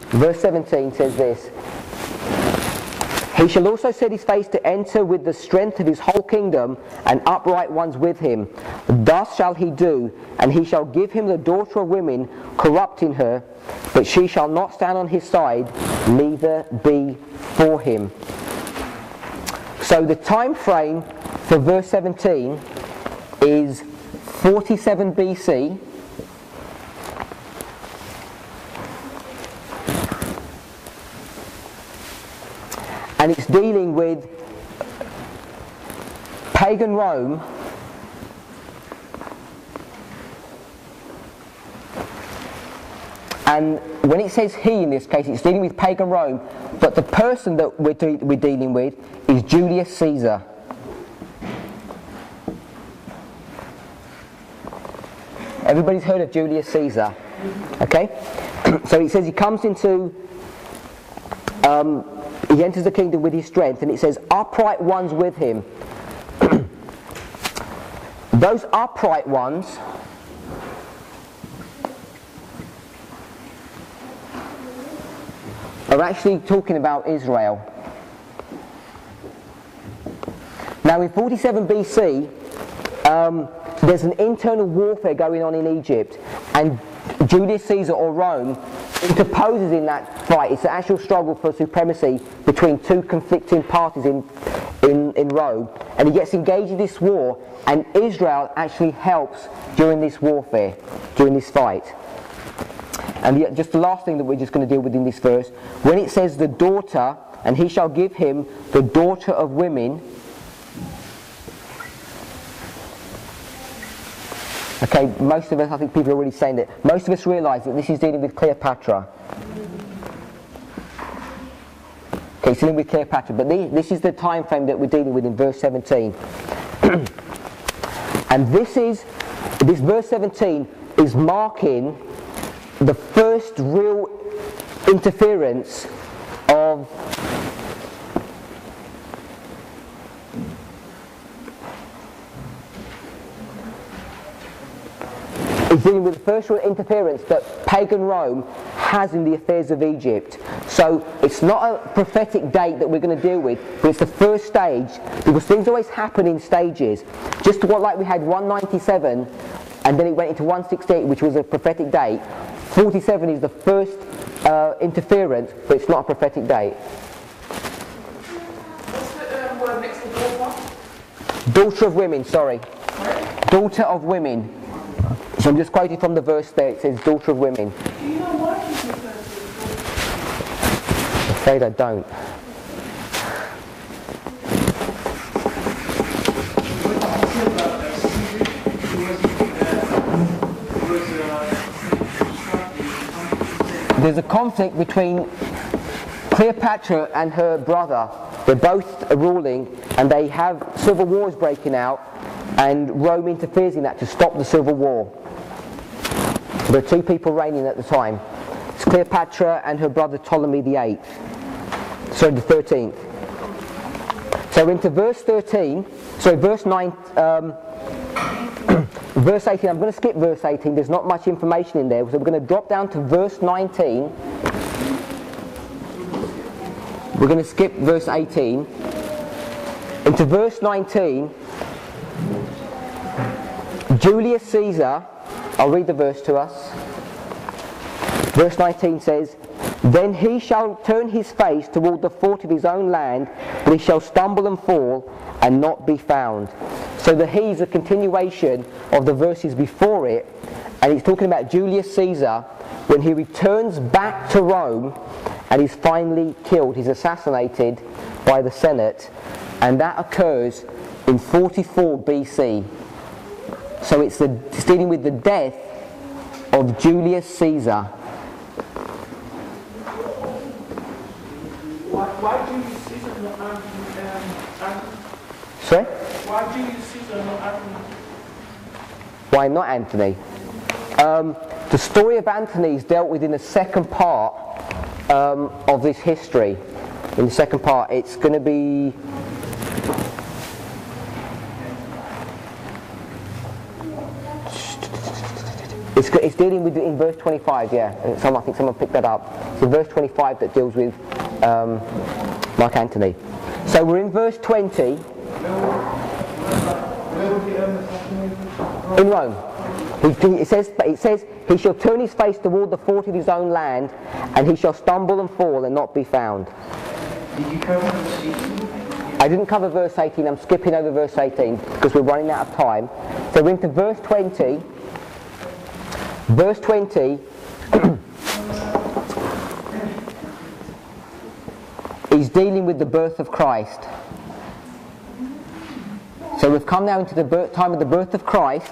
Verse 17 says this: He shall also set his face to enter with the strength of his whole kingdom, and upright ones with him. Thus shall he do, and he shall give him the daughter of women, corrupting her, but she shall not stand on his side, neither be for him. So the time frame for verse 17 is 47 BC. And it's dealing with pagan Rome and when it says he in this case, it's dealing with pagan Rome, but the person that we're dealing with is Julius Caesar. Everybody's heard of Julius Caesar, okay? So it says he comes into he enters the kingdom with his strength, and it says upright ones with him. Those upright ones are actually talking about Israel. Now in 47 BC, there's an internal warfare going on in Egypt, and Julius Caesar, or Rome, interposes in that fight. It's an actual struggle for supremacy between two conflicting parties in Rome, and he gets engaged in this war, and Israel actually helps during this warfare, during this fight. And just the last thing that we're just going to deal with in this verse, when it says the daughter, and he shall give him the daughter of women. Okay, most of us, I think people are already saying that, most of us realise that this is dealing with Cleopatra. Okay, it's dealing with Cleopatra, but this is the time frame that we're dealing with in verse 17. And this verse 17 is marking the first real interference of is dealing with the first real interference that pagan Rome has in the affairs of Egypt. So it's not a prophetic date that we're going to deal with, but it's the first stage, because things always happen in stages. Just like we had 197 and then it went into 168, which was a prophetic date. 47 is the first interference, but it's not a prophetic date. What's the word next to daughter? Daughter of women, sorry. Daughter of women. So I'm just quoting from the verse there, it says daughter of women. Do you know why he's referred to as daughter? I'm afraid I don't. There's a conflict between Cleopatra and her brother. They're both ruling, and they have civil wars breaking out, and Rome interferes in that to stop the civil war. There are two people reigning at the time. It's Cleopatra and her brother Ptolemy the 13th. So into verse 13, sorry, verse 9, verse 18, I'm going to skip verse 18, there's not much information in there, so we're going to drop down to verse 19. We're going to skip verse 18. Into verse 19, Julius Caesar, I'll read the verse to us. Verse 19 says, Then he shall turn his face toward the fort of his own land, but he shall stumble and fall, and not be found. So the he is a continuation of the verses before it, and he's talking about Julius Caesar when he returns back to Rome and he's finally killed. He's assassinated by the Senate, and that occurs in 44 BC. So it's dealing with the death of Julius Caesar. Why Julius Caesar not Anthony? Sorry? Why Julius Caesar not Anthony? Why not Anthony? The story of Anthony is dealt with in the second part of this history. In the second part, it's going to be... It's dealing with, in verse 25, yeah. I think someone picked that up. It's in verse 25 that deals with Mark Antony. So we're in verse 20. In Rome. It says, he shall turn his face toward the fort of his own land, and he shall stumble and fall and not be found. Did you cover verse 18? I didn't cover verse 18, I'm skipping over verse 18 because we're running out of time. So we're into verse 20. Verse 20 is dealing with the birth of Christ. So we've come now into the time of the birth of Christ,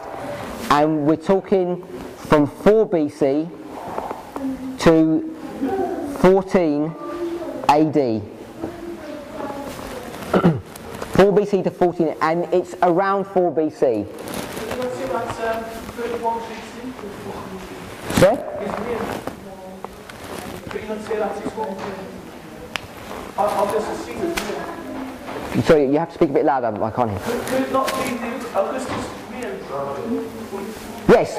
and we're talking from 4 BC to 14 AD. 4 BC to 14, and it's around 4 BC. Sorry? Sorry, you have to speak a bit louder, I can't hear. Could it not be the Augustus reign? Yes.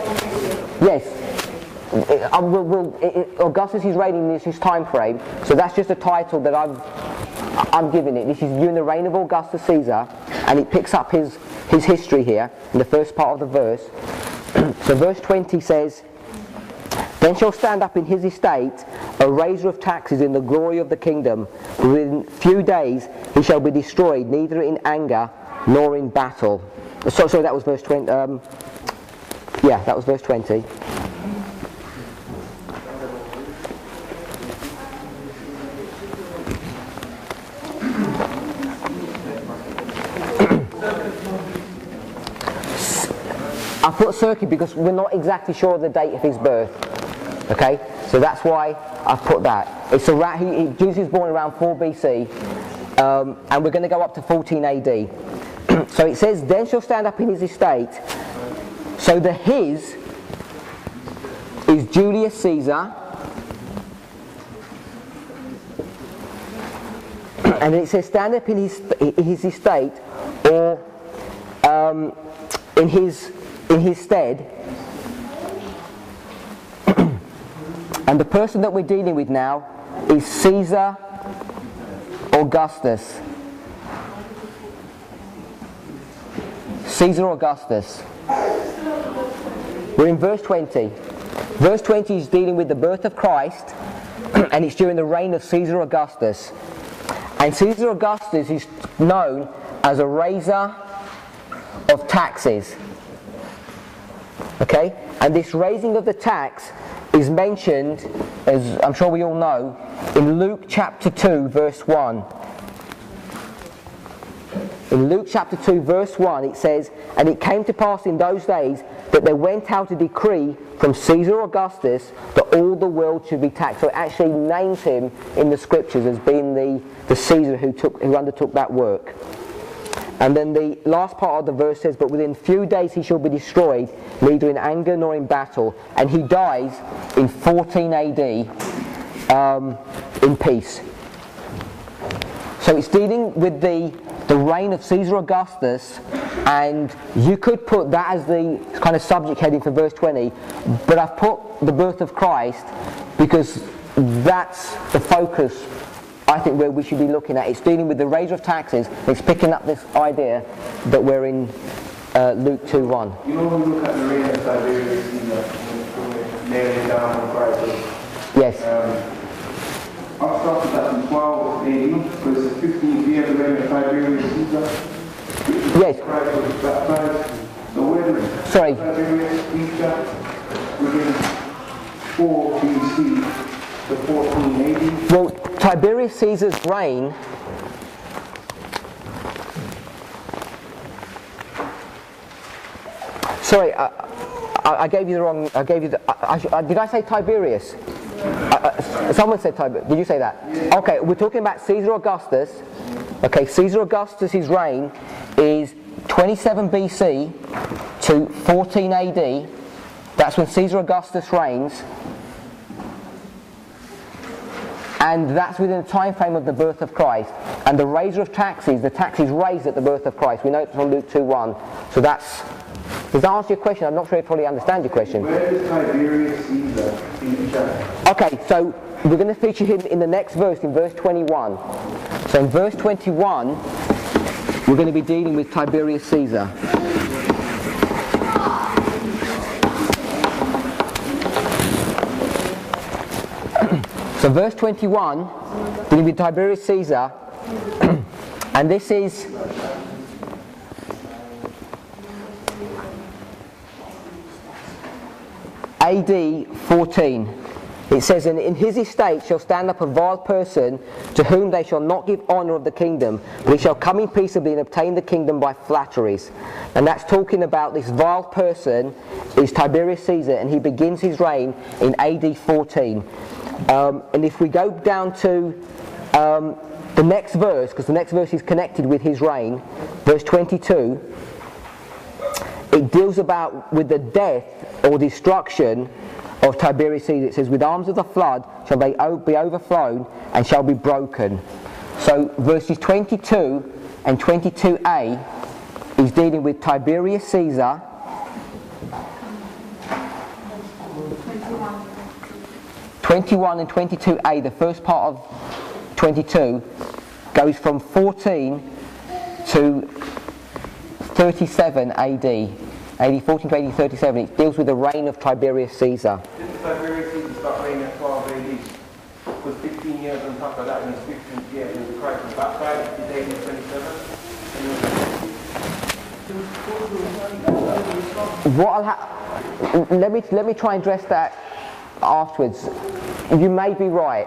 Augustus is reigning in his time frame, so that's just a title that I'm giving it. This is during the reign of Augustus Caesar, and it picks up his history here in the first part of the verse. So verse 20 says, then shall stand up in his estate a raiser of taxes in the glory of the kingdom. Within few days he shall be destroyed, neither in anger nor in battle. Sorry, that was verse 20. Yeah, that was verse 20. I put circuit because we're not exactly sure of the date of his birth. Okay, so that's why I've put that. It's around, Jesus was born around 4 BC, and we're going to go up to 14 AD. So it says, then shall stand up in his estate. So the his is Julius Caesar, and then it says stand up in his estate, or in his stead. And the person that we're dealing with now is Caesar Augustus. Caesar Augustus. We're in verse 20. Verse 20 is dealing with the birth of Christ, and it's during the reign of Caesar Augustus. And Caesar Augustus is known as a raiser of taxes. Okay? And this raising of the tax is mentioned, as I'm sure we all know, in Luke chapter 2 verse 1. In Luke chapter 2 verse 1 it says, and it came to pass in those days that there went out a decree from Caesar Augustus that all the world should be taxed. So it actually names him in the scriptures as being the Caesar who undertook that work. And then the last part of the verse says, but within few days he shall be destroyed, neither in anger nor in battle. And he dies in 14 AD in peace. So it's dealing with the reign of Caesar Augustus, and you could put that as the kind of subject heading for verse 20, but I've put the birth of Christ because that's the focus, I think, where we should be looking at. It's dealing with the raiser of taxes. It's picking up this idea that we're in Luke 2:1. You know when you look at the reign of Tiberius Caesar, nailing down on Christ. Yes. I'll start with that in 12 AD, because it's 15th year of the reign of Tiberius Caesar. Yes. Christ was baptized. So when Sorry. Tiberius Caesar, within 4 BC to 14 AD. Well, Tiberius Caesar's reign sorry, I gave you the wrong. I gave you the. Did I say Tiberius? Someone said Tiberius. Did you say that? Okay, we're talking about Caesar Augustus. Okay, Caesar Augustus's reign is 27 BC to 14 AD. That's when Caesar Augustus reigns. And that's within the time frame of the birth of Christ. And the raiser of taxes, the tax is raised at the birth of Christ. We know it from Luke 2:1. So that's Does that answer your question? I'm not sure I fully understand your question. Where is Tiberius Caesar in the chapter? Okay, so we're going to feature him in the next verse, in verse 21. So in verse 21, we're going to be dealing with Tiberius Caesar. So verse 21, dealing with Tiberius Caesar, and this is AD 14. It says, "And in his estate shall stand up a vile person, to whom they shall not give honour of the kingdom, but he shall come in peaceably and obtain the kingdom by flatteries." And that's talking about this vile person is Tiberius Caesar, and he begins his reign in AD 14. And if we go down to the next verse, because the next verse is connected with his reign, verse 22, it deals with the death or destruction of Tiberius Caesar. It says, "With arms of the flood shall they be overflown and shall be broken." So verses 22 and 22a is dealing with Tiberius Caesar. 21 and 22a, the first part of 22, goes from 14 to 37 AD. AD 14 to AD 37, it deals with the reign of Tiberius Caesar. Didn't Tiberius Caesar start reigning at 12 AD? Was 15 years on top of that in his 15th year when Christ was baptized, his AD 27? Let me try and address that afterwards. You may be right,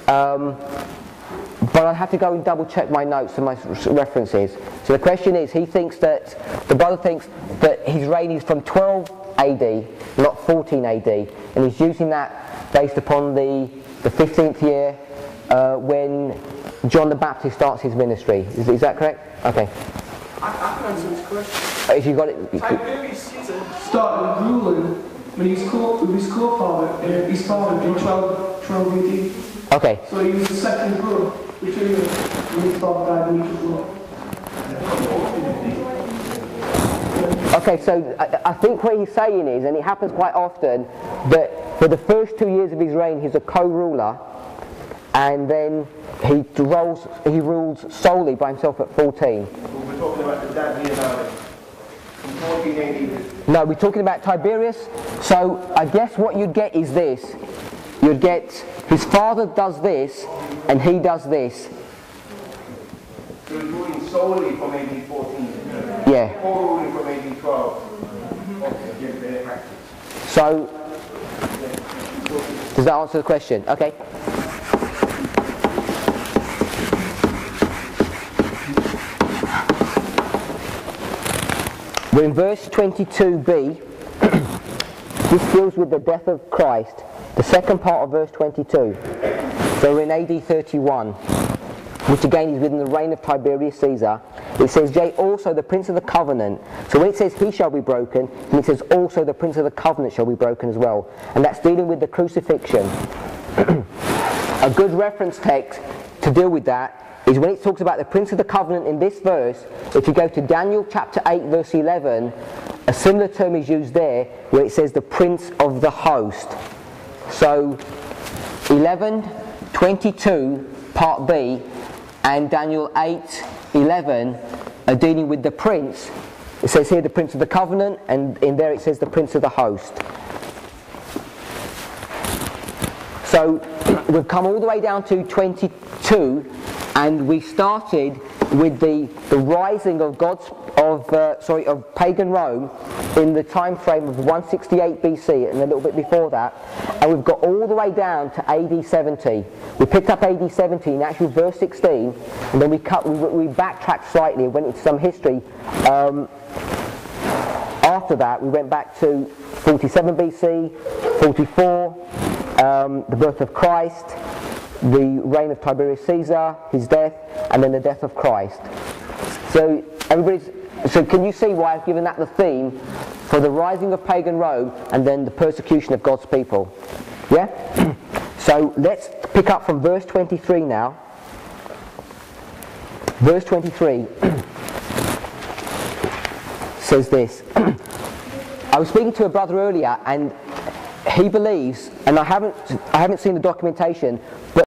but I'll have to go and double check my notes and my references. So the question is, the brother thinks that his reign is from 12 AD, not 14 AD, and he's using that based upon the 15th year when John the Baptist starts his ministry. Is that correct? Okay. I can answer this question. If you got it. Tiberius Caesar started ruling when he was with his co-father, his father in 12 AD. Okay. So he was the second brother between them when his father died and he was born. Okay, so I think what he's saying is, and it happens quite often, that for the first 2 years of his reign he's a co-ruler, and then he rules solely by himself at 14. We're talking about the dad here now, from 14 AD. No, we're talking about Tiberius. So I guess what you'd get is this. You'd get his father does this, and he does this. So he's ruling solely from AD 14. Yeah. Or ruling from AD 12. Okay. So, does that answer the question? Okay. We're in verse 22b. This deals with the death of Christ. The second part of verse 22. So we're in AD 31, which again is within the reign of Tiberius Caesar. It says, "Yea, also the prince of the covenant." So when it says he shall be broken, it says also the prince of the covenant shall be broken as well. And that's dealing with the crucifixion. A good reference text to deal with that is when it talks about the prince of the covenant in this verse. If you go to Daniel chapter 8 verse 11, a similar term is used there where it says the prince of the host. So 11:22 part B and Daniel 8:11 are dealing with the prince. It says here the prince of the covenant, and in there it says the prince of the host. So we've come all the way down to 22, and we started with the rising of of pagan Rome in the time frame of 168 BC and a little bit before that, and we've got all the way down to AD 70. We picked up AD 70 in actual verse 16, and then we backtracked slightly and went into some history. After that, we went back to 47 BC, 44, the birth of Christ, the reign of Tiberius Caesar, his death, and then the death of Christ. So can you see why I've given that the theme for the rising of pagan Rome and then the persecution of God's people? Yeah? So let's pick up from verse 23 now. Verse 23 says this, I was speaking to a brother earlier, and he believes, and I haven't seen the documentation, but